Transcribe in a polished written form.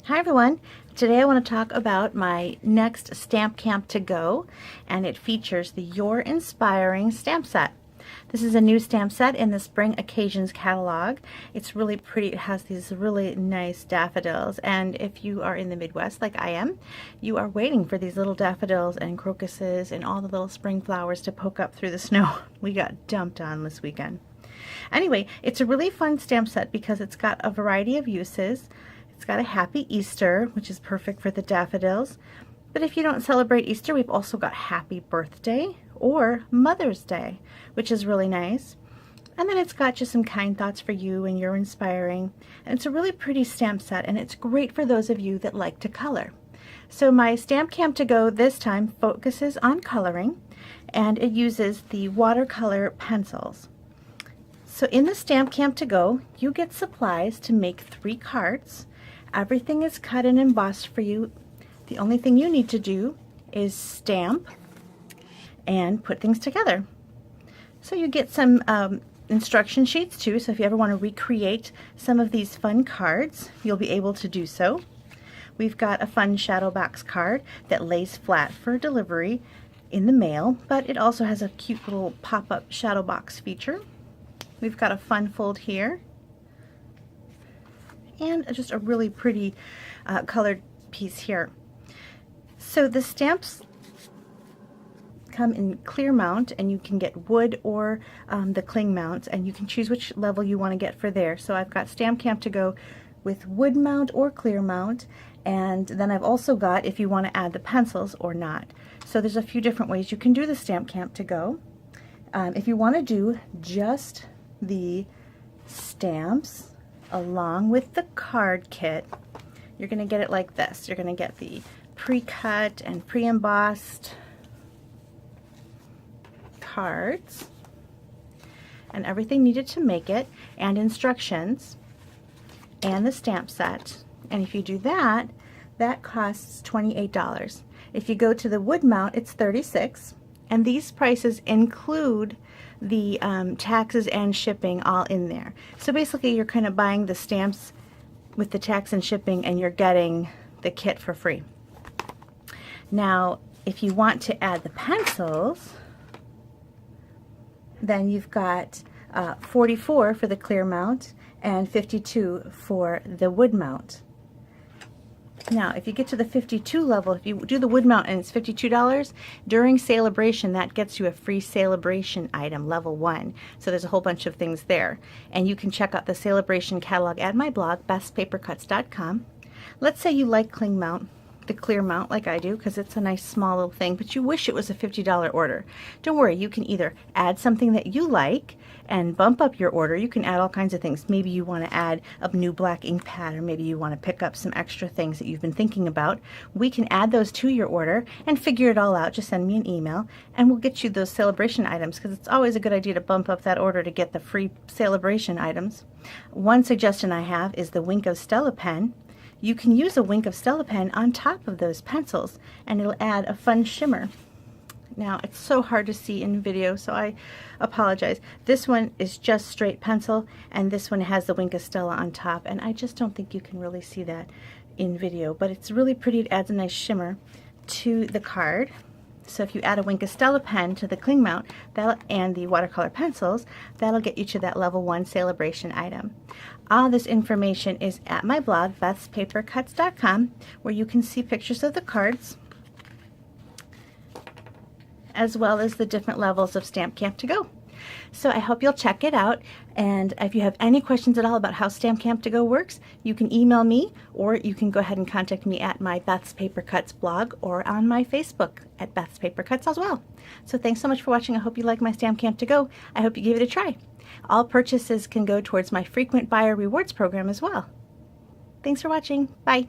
Hi everyone. Today I want to talk about my next Stamp Camp to Go, and it features the Your Inspiring stamp set. This is a new stamp set in the Spring Occasions catalog. It's really pretty. It has these really nice daffodils, and if you are in the Midwest like I am, you are waiting for these little daffodils and crocuses and all the little spring flowers to poke up through the snow. We got dumped on this weekend. Anyway, it's a really fun stamp set because it's got a variety of uses. It's got a Happy Easter, which is perfect for the daffodils. But if you don't celebrate Easter, we've also got Happy Birthday or Mother's Day, which is really nice. And then it's got just some kind thoughts for you and You're Inspiring. And it's a really pretty stamp set, and it's great for those of you that like to color. So my Stamp Camp to Go this time focuses on coloring, and it uses the watercolor pencils. So in the Stamp Camp to Go, you get supplies to make 3 cards. Everything is cut and embossed for you. The only thing you need to do is stamp and put things together. So you get some instruction sheets too, so if you ever want to recreate some of these fun cards, you'll be able to do so. We've got a fun shadow box card that lays flat for delivery in the mail, but it also has a cute little pop-up shadow box feature. We've got a fun fold here, and just a really pretty colored piece here. So the stamps come in clear mount, and you can get wood or the cling mounts, and you can choose which level you want to get for there. So I've got Stamp Camp to Go with wood mount or clear mount, and then I've also got if you want to add the pencils or not. So there's a few different ways you can do the Stamp Camp to Go. If you want to do just the stamps along with the card kit, you're going to get it like this. You're going to get the pre-cut and pre-embossed cards and everything needed to make it, and instructions, and the stamp set. And if you do that, that costs $28. If you go to the wood mount, it's $36, and these prices include the taxes and shipping all in there. So basically you're kind of buying the stamps with the tax and shipping, and you're getting the kit for free. Now if you want to add the pencils, then you've got $44 for the clear mount and $52 for the wood mount. Now if you get to the 52 level, if you do the wood mount and it's $52, during celebration that gets you a free celebration item, level 1. So there's a whole bunch of things there, and you can check out the celebration catalog at my blog, bethspapercuts.com. Let's say you like cling mount, the clear mount, like I do, because it's a nice small little thing, but you wish it was a $50 order. Don't worry, you can either add something that you like and bump up your order. You can add all kinds of things. Maybe you want to add a new black ink pad, or maybe you want to pick up some extra things that you've been thinking about. We can add those to your order and figure it all out. Just send me an email and we'll get you those celebration items, because it's always a good idea to bump up that order to get the free celebration items. One suggestion I have is the Wink of Stella pen. You can use a Wink of Stella pen on top of those pencils, and it'll add a fun shimmer. Now it's so hard to see in video, so I apologize. This one is just straight pencil, and this one has the Wink of Stella on top, and I just don't think you can really see that in video, but it's really pretty. It adds a nice shimmer to the card. So if you add a Wink of Stella pen to the cling mount and the watercolor pencils, that'll get you to that level 1 celebration item. All this information is at my blog, bethspapercuts.com, where you can see pictures of the cards, as well as the different levels of Stamp Camp to Go. So I hope you'll check it out, and if you have any questions at all about how Stamp Camp to Go works, you can email me, or you can go ahead and contact me at my Beth's Paper Cuts blog, or on my Facebook at Beth's Paper Cuts as well. So thanks so much for watching. I hope you like my Stamp Camp to Go. I hope you give it a try. All purchases can go towards my frequent buyer rewards program as well. Thanks for watching. Bye.